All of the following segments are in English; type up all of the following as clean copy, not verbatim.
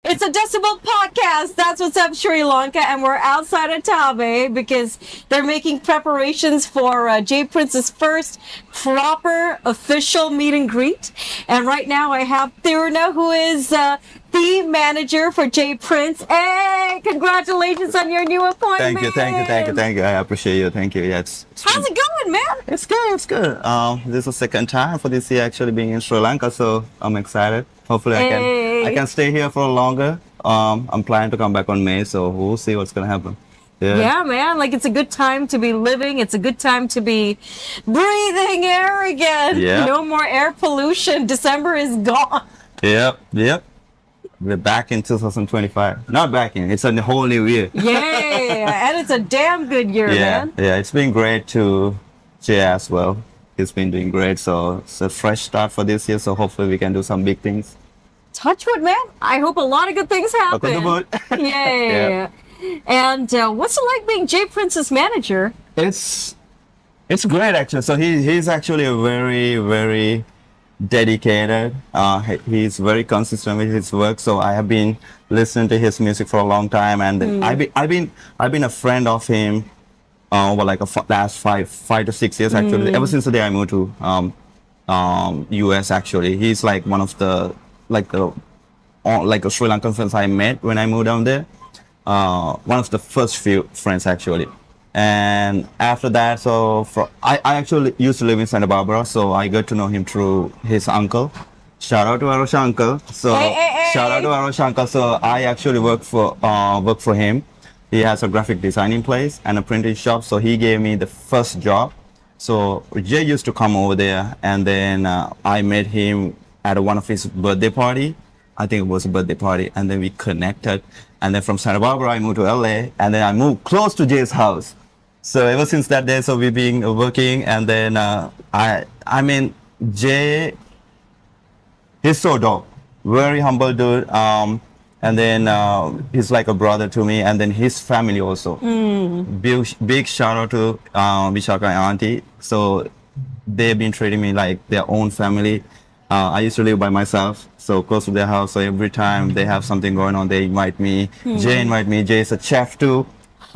It's a Decibel podcast. That's what's up, Sri Lanka. And we're outside of Tabe because they're making preparations for Jay Prince's first proper official meet and greet. And right now I have Thiruna, who is the manager for Jay Prince. Hey, congratulations on your new appointment. Thank you. I appreciate you. Thank you. Yeah, how's it going, man? It's good. This is the second time for this year actually being in Sri Lanka, so I'm excited. Hopefully I can stay here for longer. I'm planning to come back on May, so we'll see what's gonna happen. Yeah, man. Like, it's a good time to be living. It's a good time to be breathing air again. Yeah. No more air pollution. December is gone. Yep. We're back in 2025. Not back in. It's a whole new year. Yeah, and it's a damn good year, man. Yeah. It's been great to Jay as well. He's been doing great, so it's a fresh start for this year. So hopefully we can do some big things. Touch wood, man. I hope a lot of good things happen. Yeah. And what's it like being Jay Prince's manager? It's great actually. So he's actually a very dedicated. He's very consistent with his work. So I have been listening to his music for a long time, and I've been a friend of him over like last five to 6 years actually. Ever since the day I moved to US actually. He's like one of the like a Sri Lankan friends I met when I moved down there. One of the first few friends actually. And after that, I actually used to live in Santa Barbara, so I got to know him through his uncle. Shout out to Arosh uncle. So shout out to Arosh uncle. So I actually work for him. He has a graphic designing place and a printing shop, so he gave me the first job. So Jay used to come over there, and then I met him at one of his birthday party. I think it was a birthday party, and then we connected. And then from Santa Barbara, I moved to LA, and then I moved close to Jay's house. So ever since that day, so we've been working, and then I mean, Jay, he's so dope, very humble dude. And then he's like a brother to me, and then his family also. Big shout out to Vishaka and Auntie. So they've been treating me like their own family. I used to live by myself, so close to their house. So every time they have something going on, they invite me. Jay invite me. Jay's a chef too.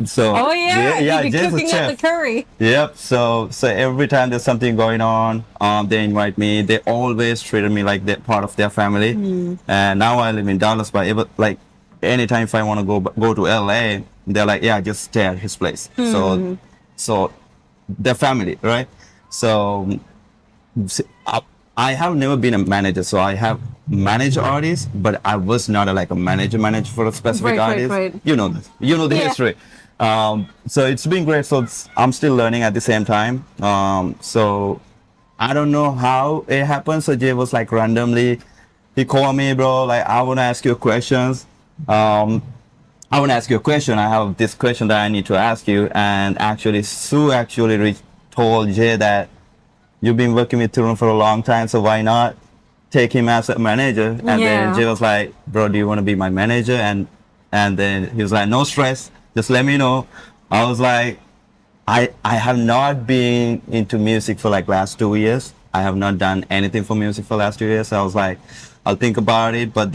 So Jay's cooking up the curry. Yep. So every time there's something going on, they invite me. They always treated me like they're part of their family. And now I live in Dallas, but like anytime if I want to go to LA, they're like, yeah, just stay at his place. So they're family, right? So I have never been a manager, so I have managed artists, but I was not a manager for a specific artist. Right. You know the history. So it's been great. So I'm still learning at the same time. So I don't know how it happened. So Jay was like randomly, he called me, bro. Like, I want to ask you questions. I have this question that I need to ask you. And actually, Sue told Jay that you've been working with Thiruna for a long time, so why not take him as a manager? And then Jay was like, bro, do you want to be my manager? And then he was like, no stress, just let me know. I was like, I have not been into music for like last 2 years. I have not done anything for music for last 2 years. So I was like, I'll think about it. But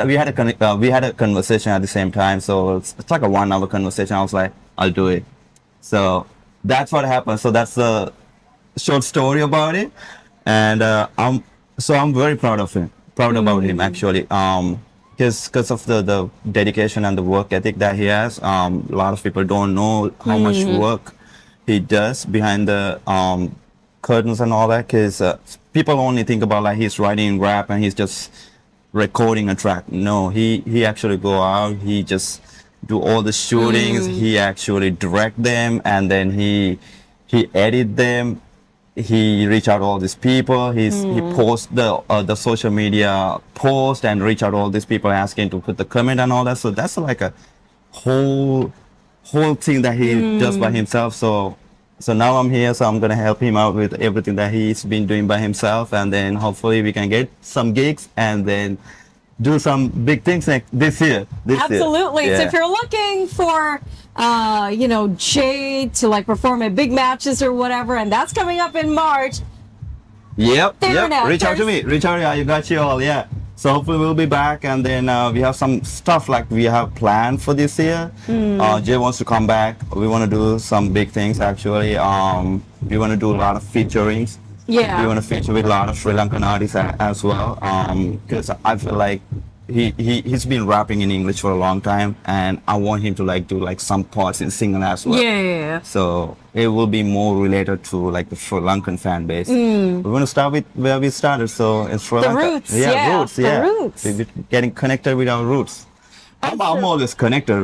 we had a conversation at the same time. So it's like a 1 hour conversation. I was like, I'll do it. So that's what happened. So that's the short story about it. And I'm very proud of him. About him actually. Because of the dedication and the work ethic that he has. A lot of people don't know how much work he does behind the curtains and all that. Because people only think about like he's writing rap and he's just recording a track. No, he actually go out. He just do all the shootings. He actually direct them, and then he edit them. He reach out to all these people. He post the social media post and reach out to all these people asking to put the comment and all that. So that's like a whole thing that he does by himself. So now I'm here, so I'm gonna help him out with everything that he's been doing by himself, and then hopefully we can get some gigs and then do some big things this year. Absolutely. Yeah. So if you're looking for Jay to like perform at big matches or whatever, and that's coming up in March. Yep. Reach out to me. You got you all. Yeah. So hopefully we'll be back, and then we have some stuff like we have planned for this year. Jay wants to come back. We want to do some big things actually. We want to do a lot of featurings. Yeah. We want to feature with a lot of Sri Lankan artists as well. Because I feel like he's been rapping in English for a long time, and I want him to like do like some parts in singing as well. Yeah. So it will be more related to like the Sri Lankan fan base. We're going to start with where we started. So in Sri The Lanka. roots, yeah, Roots. the Yeah, roots. We're getting connected with our roots. I'm always connected.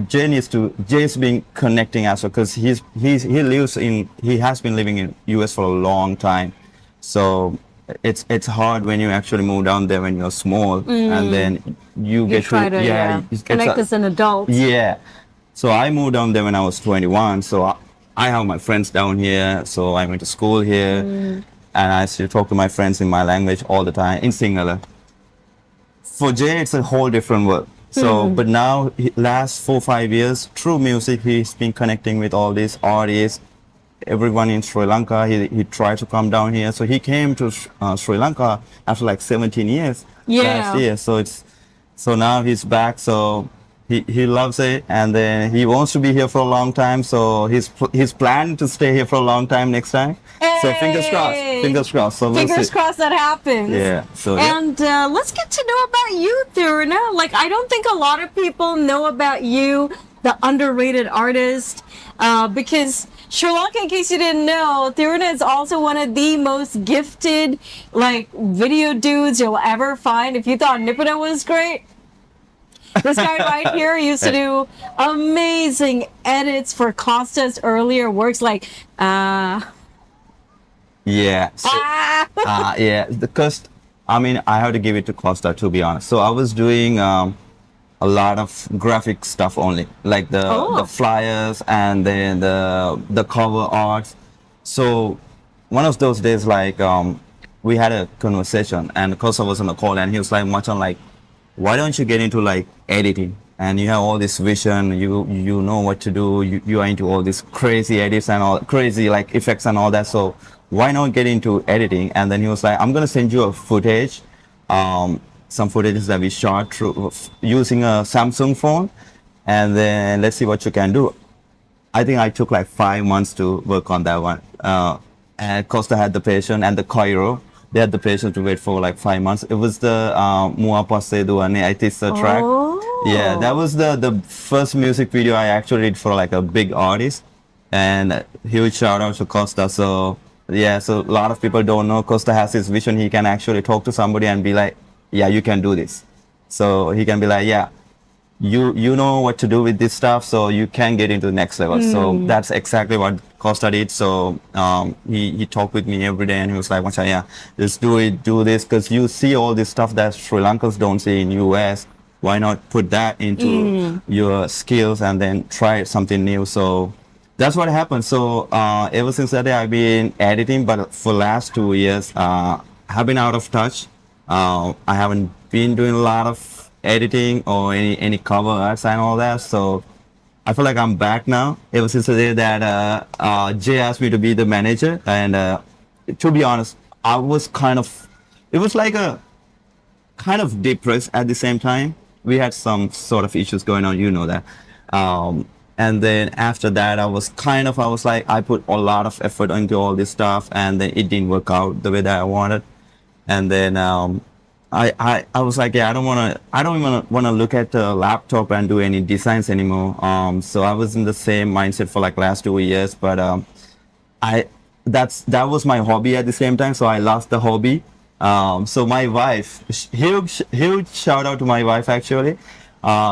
Jay's been connecting as well because he has been living in US for a long time. So it's hard when you actually move down there when you're small, and then you get try to you connect as an adult. Yeah. So I moved down there when I was 21. So I have my friends down here. So I went to school here, and I still talk to my friends in my language all the time in Sinhala. For Jay, it's a whole different world. So, but now, last 4-5 years, through music, he's been connecting with all these artists, everyone in Sri Lanka. He tried to come down here. So he came to Sri Lanka after like 17 years last year. So now he's back. So he loves it, and then he wants to be here for a long time. So he's planning to stay here for a long time next time. So fingers crossed. Fingers crossed. So we'll Fingers see. crossed that happens. Yeah. So And let's get to know about you, Thiruna. Like, I don't think a lot of people know about you, the underrated artist, because Sri Lanka, in case you didn't know, Thiruna is also one of the most gifted, like, video dudes you'll ever find. If you thought Nipuna was great, this guy right here used to do amazing edits for Costa's earlier works, like, yeah. So, yeah. Because I mean, I have to give it to Costa, to be honest. So I was doing a lot of graphic stuff only, like the flyers and then the cover art. So one of those days, like we had a conversation, and Costa was on the call, and he was like, Machan, like, why don't you get into like editing? And you have all this vision, you know what to do, you are into all these crazy edits and all crazy like effects and all that. So why not get into editing? And then he was like, I'm gonna send you a footage, some footages that we shot through using a Samsung phone, and then let's see what you can do. I think I took like 5 months to work on that one. And Costa had the patience, and the Cairo, they had the patience to wait for like 5 months. It was the Mua Passe Duane Aitisa track. Yeah, that was the first music video I actually did for like a big artist. And huge shout out to Costa. So yeah, so a lot of people don't know Costa has his vision. He can actually talk to somebody and be like, yeah, you can do this. So he can be like, yeah, you know what to do with this stuff, so you can get into the next level. So that's exactly what Costa did. So he talked with me every day, and he was like, Macha, yeah, just do this, because you see all this stuff that Sri Lankans don't see in US. Why not put that into your skills and then try something new? So that's what happened. So ever since that day, I've been editing, but for last 2 years, I've been out of touch. I haven't been doing a lot of editing or any cover arts and all that. So I feel like I'm back now. Ever since the day that Jay asked me to be the manager, and to be honest, I was it was like a kind of depressed at the same time. We had some sort of issues going on, you know that. And then after that, I was like, I put a lot of effort into all this stuff, and then it didn't work out the way that I wanted. And then I was like, yeah, I don't even want to look at the laptop and do any designs anymore. So I was in the same mindset for like last 2 years, but that was my hobby at the same time. So I lost the hobby. So my wife, huge shout out to my wife actually.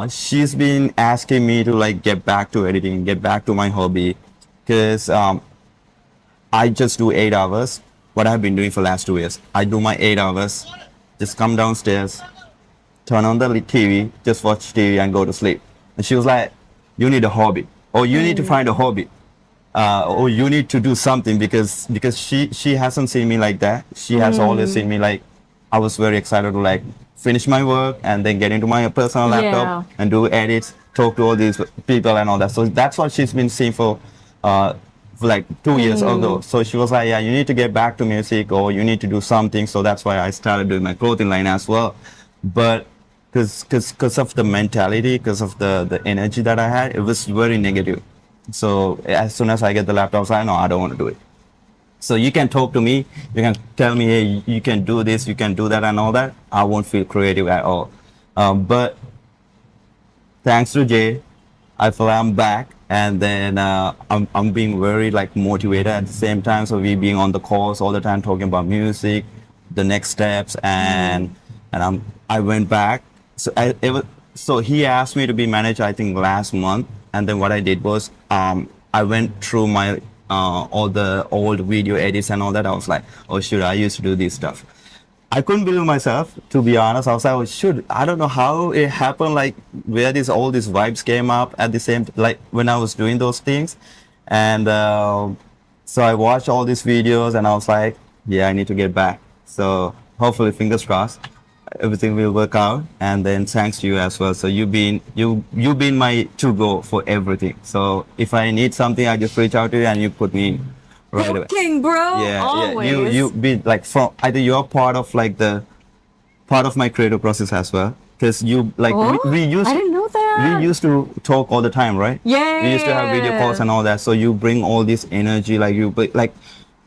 She's been asking me to like get back to editing, get back to my hobby, because I just do 8 hours. What I've been doing for the last 2 years, I do my 8 hours, just come downstairs, turn on the TV, just watch TV and go to sleep. And she was like, you need a hobby, or you need to find a hobby, or you need to do something, because she hasn't seen me like that. She has always seen me like, I was very excited to like finish my work and then get into my personal laptop and do edits, talk to all these people and all that. So that's what she's been seeing for like 2 years ago. So she was like, yeah, you need to get back to music, or you need to do something. So that's why I started doing my clothing line as well. but because of the mentality, because of the energy that I had, it was very negative. So as soon as I get the laptop, I was like, no, I don't want to do it. So you can talk to me, you can tell me, hey, you can do this, you can do that, and all that. I won't feel creative at all. But thanks to Jay, I feel I'm back, and then I'm being very like motivated at the same time. So we being on the calls all the time, talking about music, the next steps, and I went back. So so he asked me to be manager, I think last month, and then what I did was I went through my all the old video edits and all that. I was like, oh shoot, I used to do this stuff. I couldn't believe myself, to be honest. I was like, oh, shoot, I don't know how it happened, like where all these vibes came up at the same, like when I was doing those things. And so I watched all these videos and I was like, yeah, I need to get back. So hopefully, fingers crossed, everything will work out. And then thanks to you as well. So you've been my to go for everything. So if I need something, I just reach out to you and you put me in. Right away. King, bro. Yeah, always. yeah. You be like from either you're part of like the part of my creative process as well, because you like Oh, we used I didn't know that. we used to talk all the time, right? Yeah. We used to have video calls and all that. So you bring all this energy, like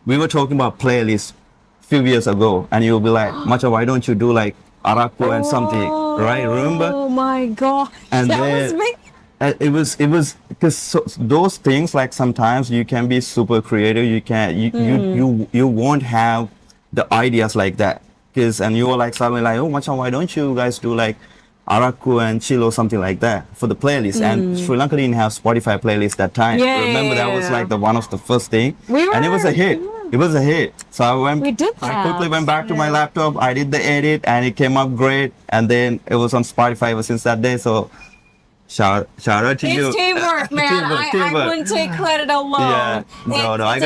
we were talking about playlists few years ago, and you'll be like, Macha, why don't you do like Araku and something, right? Remember? Oh my god. And that then was me. It was because those things, like sometimes you can be super creative, you won't have the ideas like that, because and you were like suddenly like, oh Macha, why don't you guys do like Araku and chill or something like that for the playlist? And Sri Lanka didn't have Spotify playlist that time. Yeah, Remember that was like the one of the first thing, We and it was a were- hit. It was a hit. So We did I that. quickly went back to my laptop. I did the edit, and it came up great. And then it was on Spotify ever since that day. So shout out to you. It's teamwork, man. I wouldn't take credit alone. Yeah, no, no. I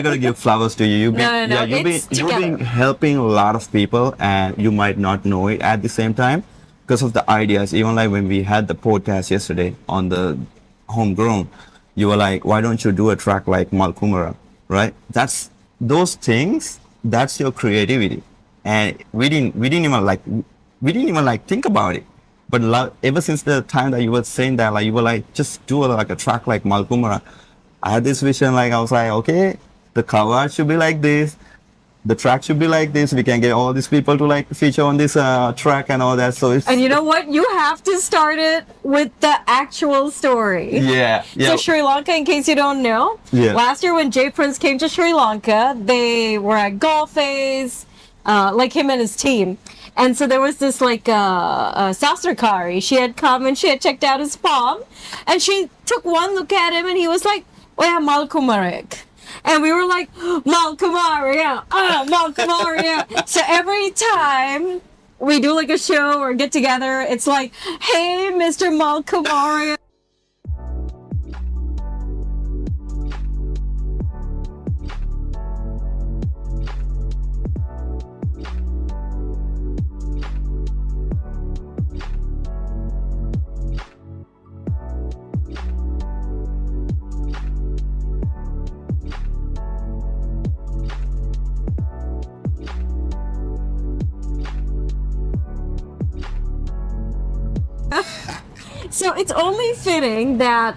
gotta give flowers to you. You've been, No, yeah, it's you've been together. helping a lot of people, and you might not know it at the same time because of the ideas. Even like when we had the podcast yesterday on the homegrown, you were like, why don't you do a track like Malkumara, right? That's those things. That's your creativity, and we didn't even like think about it. But ever since the time that you were saying that, like you were like, just do like a track like Malkumara. I had this vision, like I was like, okay, the cover should be like this, the track should be like this. We can get all these people to like feature on this track and all that. So it's And you know what? You have to start it with the actual story. yeah, yeah. So Sri Lanka, in case you don't know, Yeah. last year when Jay Prince came to Sri Lanka, they were at Golf Phase, like him and his team. And so there was this like Sasrakari. She had come and she had checked out his palm, and she took one look at him, and he was like, "Oh yeah, Malkumarek." And we were like, Malkumaria, Malkumaria. So every time we do like a show or get together, it's like, hey, Mr. Malkumaria. So it's only fitting that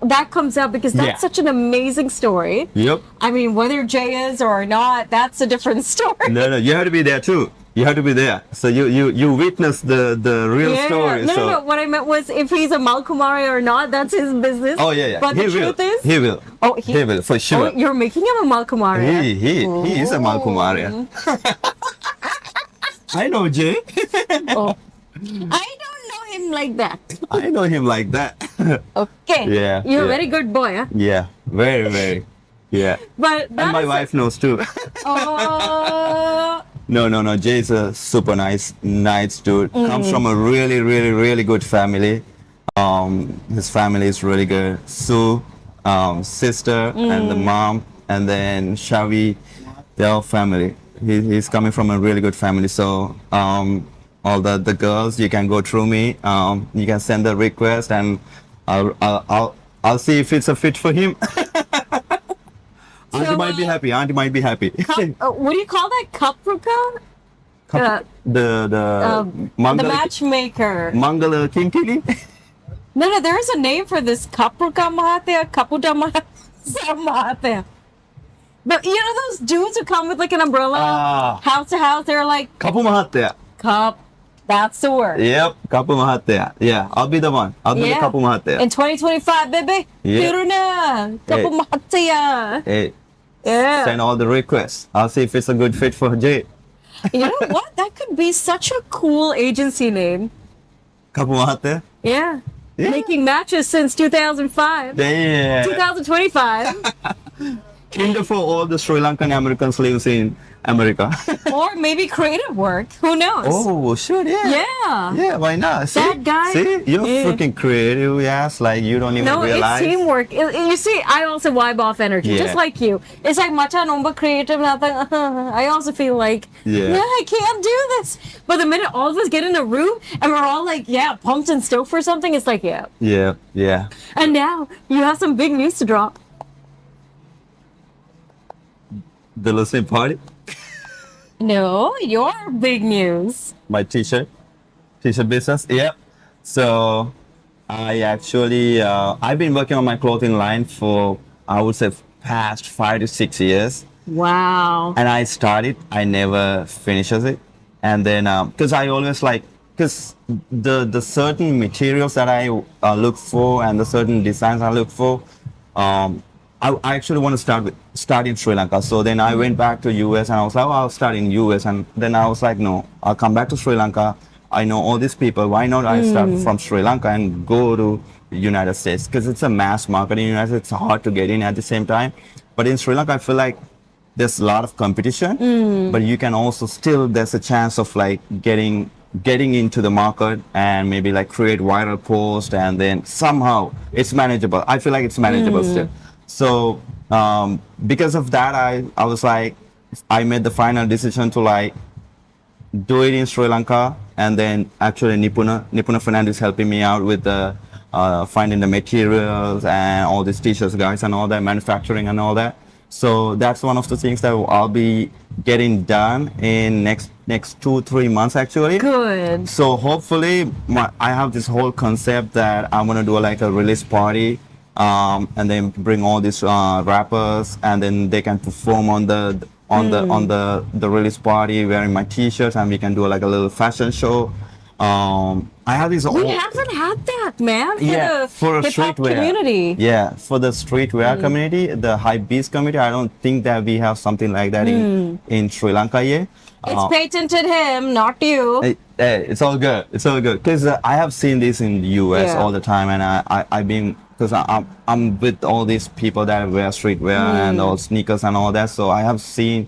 that comes out because that's Yeah. such an amazing story. Yep. I mean, whether Jay is or not, that's a different story. No, you have to be there too. You have to be there. So you witness the real story. No, so. no, no. What I meant was if he's a Malkumari or not, that's his business. Oh yeah, yeah. But the truth is, He will. Oh, he will for oh, sure. you're making him a Malkumari. He is a Malkumaria. I know Jay. Oh. I don't know him like that. I know him like that. Okay. Yeah, You're a yeah. very good boy, huh? Yeah, very. Yeah. But And that my is- wife knows too. Oh. No. Jay's a super nice dude. Comes from a really good family. His family is really good. Sue, sister, and the mom, and then Shavi, they're all family. He's coming from a really good family. So all the girls, you can go through me. You can send the request, and I'll see if it's a fit for him. Auntie might be happy. What do you call that? Kapruka? The the matchmaker. Mangala Kinkili. No, there's a name for this. Kapruka Mahathir, Kapuda Mahathir. But you know those dudes who come with like an umbrella, house to house. They're like Kapu Mahathir. cup. That's the word. Yep, Kapu Mahathir. Yeah, I'll be the one. I'll be the Kapu Mahathir. In 2025, baby. Yeah. Thiruna, Kapu Mahathir. Hey, Yeah. send all the requests. I'll see if it's a good fit for Jay. You know what? That could be such a cool agency name. Kapu Mahathir. Yeah. Yeah. Making matches since 2005. Yeah. 2025. Kinder for all the Sri Lankan Americans lives in America. Or maybe creative work. Who knows? Oh, sure, yeah. Yeah. Yeah, why not? See? That guy- See? You're Yeah. freaking creative, yes. Like, you don't even No, realize. it's teamwork. You see, I also vibe off energy, Yeah. just like you. It's like macha nomba creative. I also feel like, Yeah. I can't do this. But the minute all of us get in a room and we're all like, pumped and stoked for something, it's like, Yeah, yeah. And now you have some big news to drop. The listening party, No, your big news. my t-shirt business. Yep. So I actually, I've been working on my clothing line for, I would say, past 5 to 6 years. Wow. And I started, I never finishes it. And then, because I always like, because the certain materials that I look for and the certain designs I look for, I actually want to start in Sri Lanka. So then I went back to US and I was like, I'll start in US. And then I was like, no, I'll come back to Sri Lanka. I know all these people. Why not I start from Sri Lanka and go to the United States? Because it's a mass market in the United States. It's hard to get in at the same time. But in Sri Lanka, I feel like there's a lot of competition, but you can also still, there's a chance of like getting into the market and maybe like create viral post, and then somehow it's manageable. I feel like it's manageable still. So because of that, I was like, I made the final decision to like do it in Sri Lanka, and then actually Nipuna Fernandez helping me out with the finding the materials and all these t-shirts guys and all that, manufacturing and all that. So that's one of the things that I'll be getting done in next 2-3 months actually. Good. So hopefully I have this whole concept that I'm gonna do like a release party, and then bring all these rappers, and then they can perform on the release party wearing my t-shirts, and we can do like a little fashion show. I have this We haven't had that, man. For a the hip-hop streetwear community. Yeah, for the streetwear community, the high beast community. I don't think that we have something like that in Sri Lanka yet. It's patented him, not you. It's all good. It's all good because I have seen this in the US all the time, and I've been, because I'm with all these people that wear streetwear and all sneakers and all that, so I have seen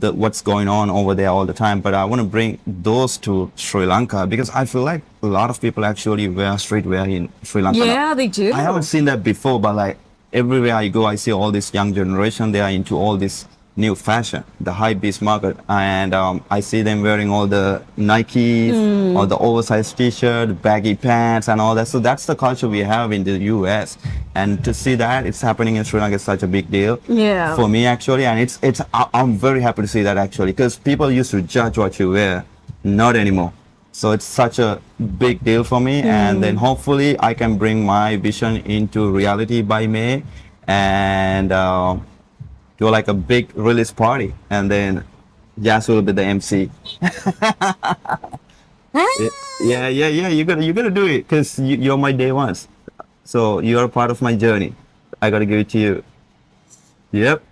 what's going on over there all the time. But I want to bring those to Sri Lanka because I feel like a lot of people actually wear streetwear in Sri Lanka. Yeah, they do. I haven't seen that before, but like everywhere I go, I see all this young generation. They are into all this new fashion, the high beast market, and I see them wearing all the Nikes, all the oversized t-shirt, baggy pants and all that. So that's the culture we have in the US, and to see that it's happening in Sri Lanka is such a big deal for me actually. And I'm very happy to see that actually, because people used to judge what you wear, not anymore. So it's such a big deal for me, and then hopefully I can bring my vision into reality by May, and do like a big release party, and then Jas will be the MC. Yeah. You gotta do it because you're my day ones, so you're a part of my journey. I gotta give it to you. Yep.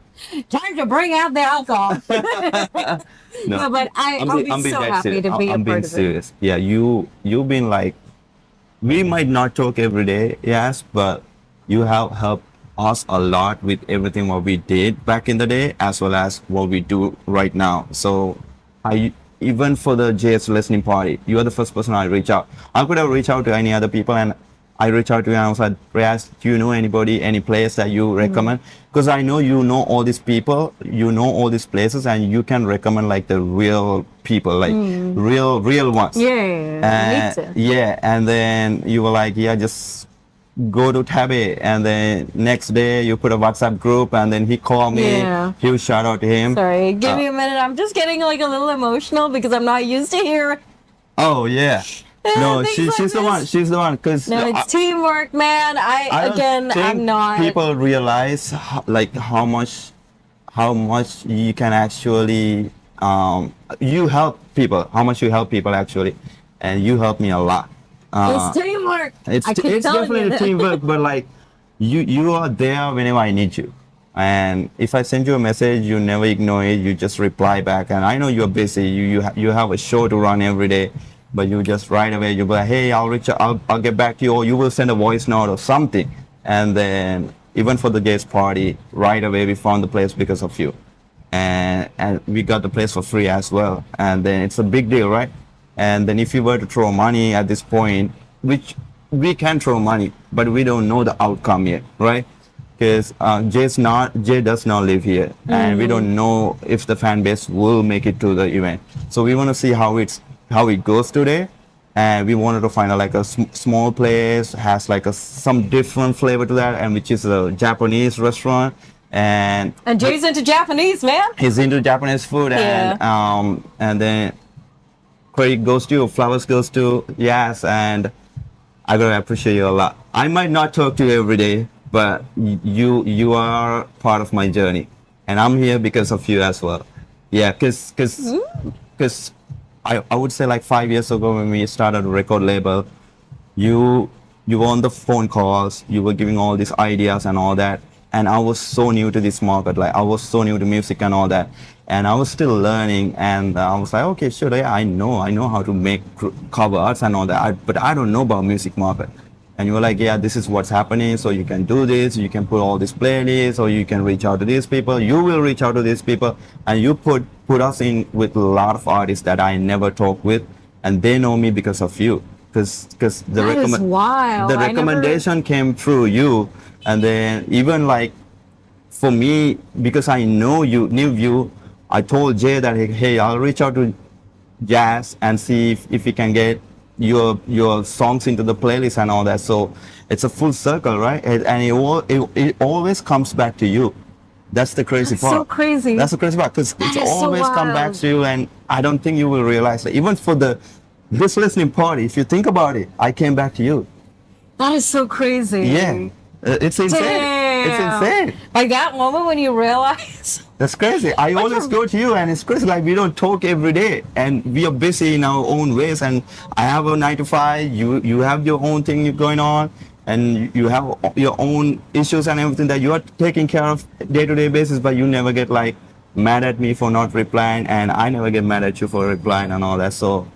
Time to bring out the alcohol. No, but I'll be so happy to be a I'm part being of serious. Yeah, you've been like, we might not talk every day, yes, but you have helped us a lot with everything what we did back in the day, as well as what we do right now. So even for the JS listening party, you are the first person I reach out. I could have reached out to any other people, and I reached out to you and I was like, Reyes, do you know anybody, any place that you recommend? Because I know you know all these people, you know all these places, and you can recommend like the real people, like real ones. Yeah, Yeah, and then you were like, yeah, just go to Tabe, and then next day you put a WhatsApp group, and then he called me. Yeah. Huge shout out to him. Sorry, give me a minute. I'm just getting like a little emotional because I'm not used to hearing. Oh yeah. No, things like she's the one. this. She's the one. Cause No, it's teamwork, man. I don't Again, think I'm not. people realize like how much you can actually you help people. How much you help people actually, and you help me a lot. It's teamwork. It's I keep telling you definitely that. teamwork, but like you are there whenever I need you. And if I send you a message, you never ignore it. You just reply back. And I know you're busy. You have a show to run every day, but you just right away you be like, hey, I'll get back to you, or you will send a voice note or something. And then even for the guest party, right away we found the place because of you, and we got the place for free as well. And then it's a big deal, right? And then if you were to throw money at this point, which we can throw money, but we don't know the outcome yet, right? Because Jay does not live here, and we don't know if the fan base will make it to the event. So we want to see how it goes today, and we wanted to find like a small place has like some different flavor to that, and which is a Japanese restaurant, and Jay's into Japanese, man. he's into Japanese food, and then credit goes to flowers goes to yes, and I gotta appreciate you a lot. I might not talk to you every day, but you are part of my journey, and I'm here because of you as well. Yeah, because I would say like 5 years ago when we started a record label, you were on the phone calls, you were giving all these ideas and all that, and I was so new to this market, like I was so new to music and all that, and I was still learning, and I was like, okay, sure, yeah, I know how to make cover arts and all that, but I don't know about music market. And you were like, yeah, this is what's happening, so you can do this, you can put all these playlists, or you can reach out to these people, you will reach out to these people, and you put us in with a lot of artists that I never talk with, and they know me because of you, because the That is wild. the I recommendation came through you, and then even like for me, because I knew you, I told Jay that hey, I'll reach out to Jazz and see if we can get your songs into the playlist and all that. So it's a full circle, right? And it always comes back to you. That's the crazy part. so crazy. That's the crazy part, because That it's is so always come back wild. to you, and I don't think you will realize that. Even for this listening party, if you think about it, I came back to you. That is so crazy. Yeah, it's insane. It's Damn. insane. Like that moment when you realize. That's crazy. I always go to you, and it's crazy. Like we don't talk every day, and we are busy in our own ways. And I have a 9 to 5. You have your own thing going on, and you have your own issues and everything that you are taking care of day-to-day basis. But you never get like mad at me for not replying, and I never get mad at you for replying and all that. So,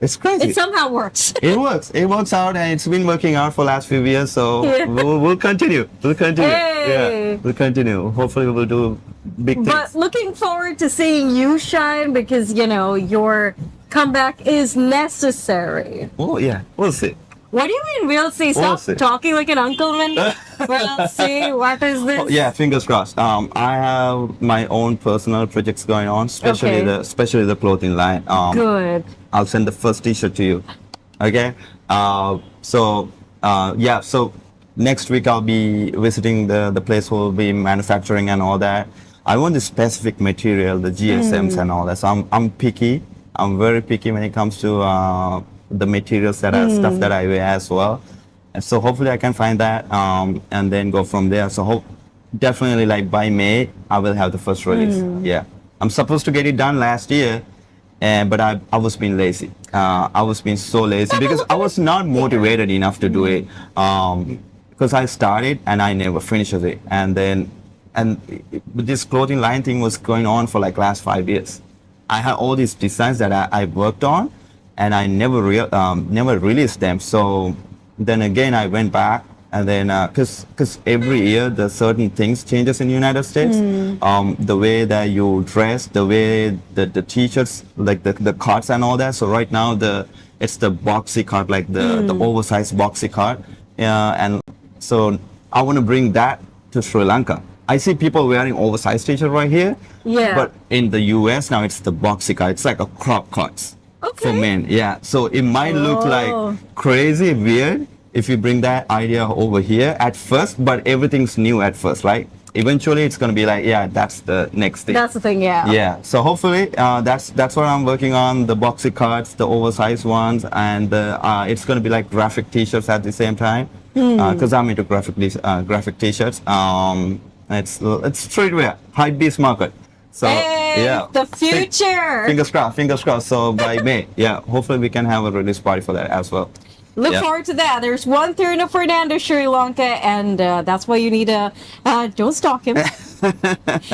it's crazy. It somehow works. It works. It works out, and it's been working out for last few years. So Yeah. we'll continue. We'll continue. Hey. Yeah, we'll continue. Hopefully, we'll do big things. But looking forward to seeing you shine because, your comeback is necessary. Oh yeah, we'll see. What do you mean we'll see? Stop We'll see. talking like an uncle, man. We'll see. What is this? Oh, yeah, fingers crossed. I have my own personal projects going on, especially Okay. especially the clothing line. Good. I'll send the first T-shirt to you. Okay. So next week I'll be visiting the place we'll be manufacturing and all that. I want the specific material, the GSMs and all that. So I'm picky. I'm very picky when it comes to the materials that are stuff that I wear as well. And so hopefully I can find that and then go from there. So definitely like by May I will have the first release. Yeah. I'm supposed to get it done last year. But I was being lazy. I was being so lazy because I was not motivated enough to do it. Because I started and I never finished it. And this clothing line thing was going on for like last 5 years. I had all these designs that I worked on, and I never released them. So then again I went back. And then, because every year the certain things changes in the United States, the way that you dress, the way the t-shirts, like the cards and all that. So right now it's the boxy card, like the oversized boxy card, and so I want to bring that to Sri Lanka. I see people wearing oversized t-shirt right here, Yeah. but in the US now it's the boxy card. It's like a crop cuts Okay. for men. Yeah, so it might look Oh. like crazy weird. if you bring that idea over here at first, but everything's new at first, right? Eventually, it's gonna be like, yeah, that's the next thing. That's the thing, yeah. Yeah. So hopefully, that's what I'm working on: the boxy cards, the oversized ones, and it's gonna be like graphic T-shirts at the same time. Because I'm into graphic T-shirts. It's streetwear, hype beast market. So Hey, yeah, the future. Fingers crossed. Fingers crossed. So by May, yeah, hopefully we can have a release party for that as well. Look Yeah. forward to that. There's one Thiruna Fernando Sri Lanka, and that's why you need to don't stalk him.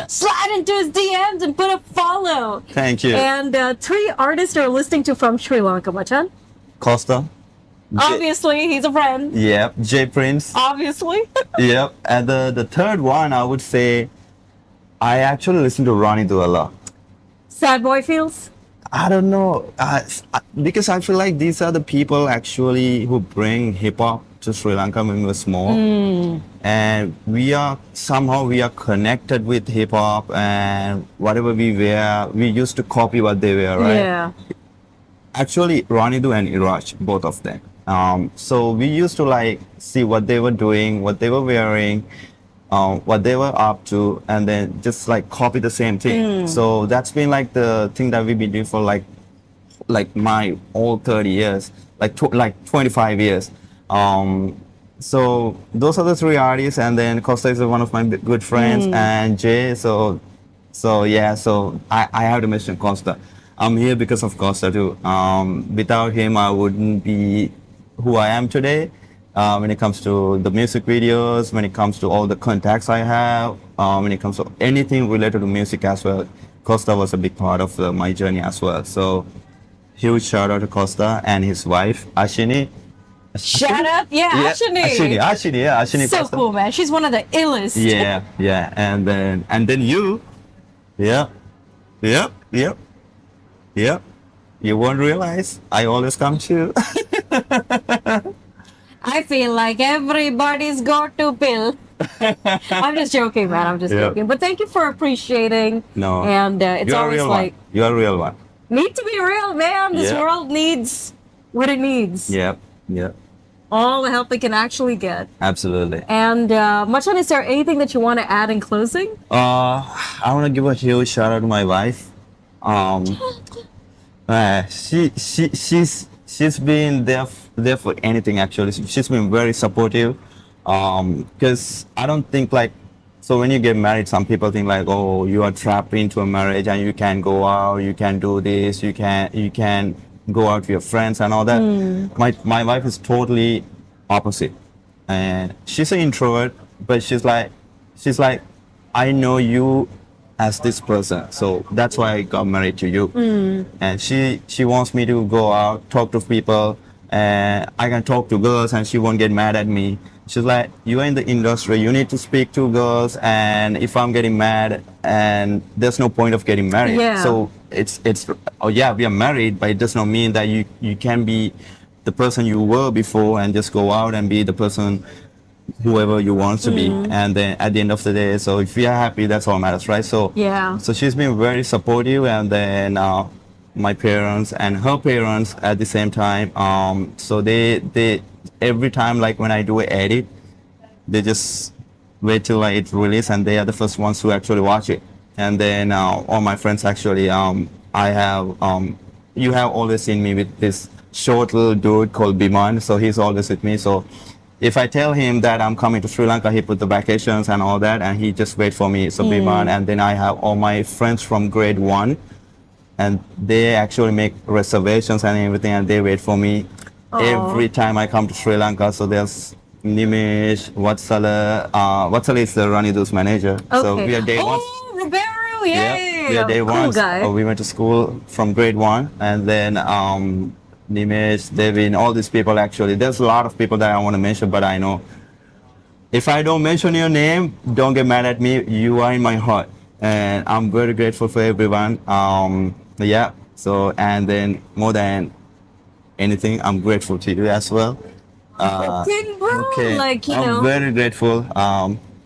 Slide into his DMs and put a follow. Thank you. And 3 artists are listening to from Sri Lanka, Machan. Costa. Obviously, he's a friend. Yep. J Prince. Obviously. Yep. And the third one, I would say, I actually listen to Ronnie Do a lot. Sad boy feels. I don't know, because I feel like these are the people actually who bring hip hop to Sri Lanka when we were small, and we are connected with hip hop, and whatever we wear, we used to copy what they wear, right? Yeah. Actually, Ranidu and Iraj, both of them. So we used to like see what they were doing, what they were wearing, what they were up to, and then just like copy the same thing. So that's been like the thing that we've been doing for like my all 30 years, like 25 years. So those are the 3 artists, and then Costa is one of my good friends, and Jay. So yeah, so I have to mention Costa. I'm here because of Costa too. Without him, I wouldn't be who I am today. When it comes to the music videos, when it comes to all the contacts I have, when it comes to anything related to music as well, Costa was a big part of my journey as well. So huge shout out to Costa and his wife, Ashini. Shout out, yeah, Ashini. Ashini So Costa. cool, man. She's one of the illest. Yeah, and then you, yep. You won't realize I always come to you. I feel like everybody's got to pill. I'm just joking, man. I'm just Yeah. joking. But thank you for appreciating. No, And it's you're a always real like, one. You're a real one. need to be real, man. This Yeah. world needs what it needs. Yep. All the help it can actually get. Absolutely. And Machan, is there anything that you want to add in closing? I want to give a huge shout out to my wife. She's been there for anything actually. She's been very supportive. Because I don't think like, so when you get married, some people think like, oh, you are trapped into a marriage and you can't go out, you can't do this, you can go out with your friends and all that. My wife is totally opposite, and she's an introvert, but she's like, I know you as this person, so that's why I got married to you. And she wants me to go out, talk to people, and I can talk to girls and she won't get mad at me. She's like, you're in the industry, you need to speak to girls, and if I'm getting mad, and there's no point of getting married. Yeah. So it's oh yeah, we are married, but it does not mean that you can be the person you were before and just go out and be the person whoever you want to be. And then at the end of the day, so if we are happy, that's all matters, right? So Yeah. so she's been very supportive, and then my parents and her parents at the same time. So they every time like when I do an edit, they just wait till like, it release, and they are the first ones to actually watch it. And then all my friends actually, I have you have always seen me with this short little dude called Biman, so he's always with me. So if I tell him that I'm coming to Sri Lanka, he put the vacations and all that, and he just wait for me. So Biman, and then I have all my friends from grade 1, and they actually make reservations and everything, and they wait for me every time I come to Sri Lanka. So there's Nimish, Watsala is the Ranidu's manager. So we are day 1. Oh, Roberto, yay! We are day Cool 1. guy. So we went to school from grade 1, and then Nimesh, Devin, all these people actually. There's a lot of people that I want to mention, but I know if I don't mention your name, don't get mad at me. You are in my heart, and I'm very grateful for everyone. Yeah. So, and then more than anything, I'm grateful to you as well. Dang, bro, like, you I'm know. very grateful.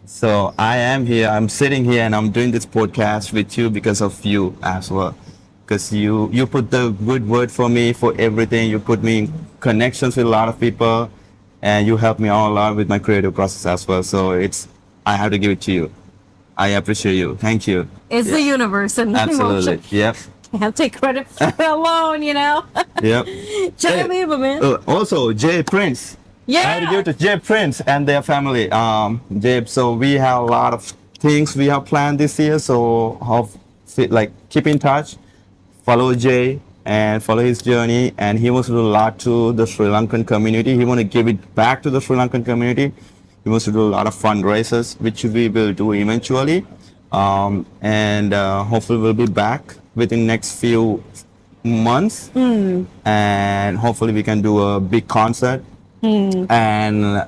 So I am here. I'm sitting here, and I'm doing this podcast with you because of you as well. Because you put the good word for me for everything. You put me in connections with a lot of people, and you helped me a lot with my creative process as well. So I have to give it to you. I appreciate you. Thank you. It's the universe and Absolutely. emotion. Yep. Can't take credit for it alone, you know. Yep. Jai Viva, man. Also, Jay Prince. I had to give it to Jay Prince and their family. Jay, so we have a lot of things we have planned this year. So keep in touch, follow Jay and follow his journey. And he wants to do a lot to the Sri Lankan community. He wants to give it back to the Sri Lankan community. He wants to do a lot of fundraisers, which we will do eventually. And hopefully we'll be back within next few months. And hopefully we can do a big concert. And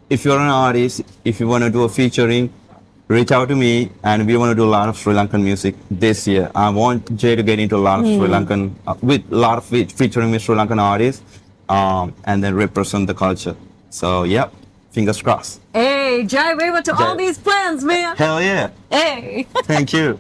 if you're an artist, if you want to do a featuring, reach out to me, and we want to do a lot of Sri Lankan music this year. I want Jay to get into a lot of Sri Lankan, with a lot of featuring with Sri Lankan artists, and then represent the culture. So, yep, fingers crossed. Hey, Jai Viva to all these plans, man. Hell yeah. Hey. Thank you.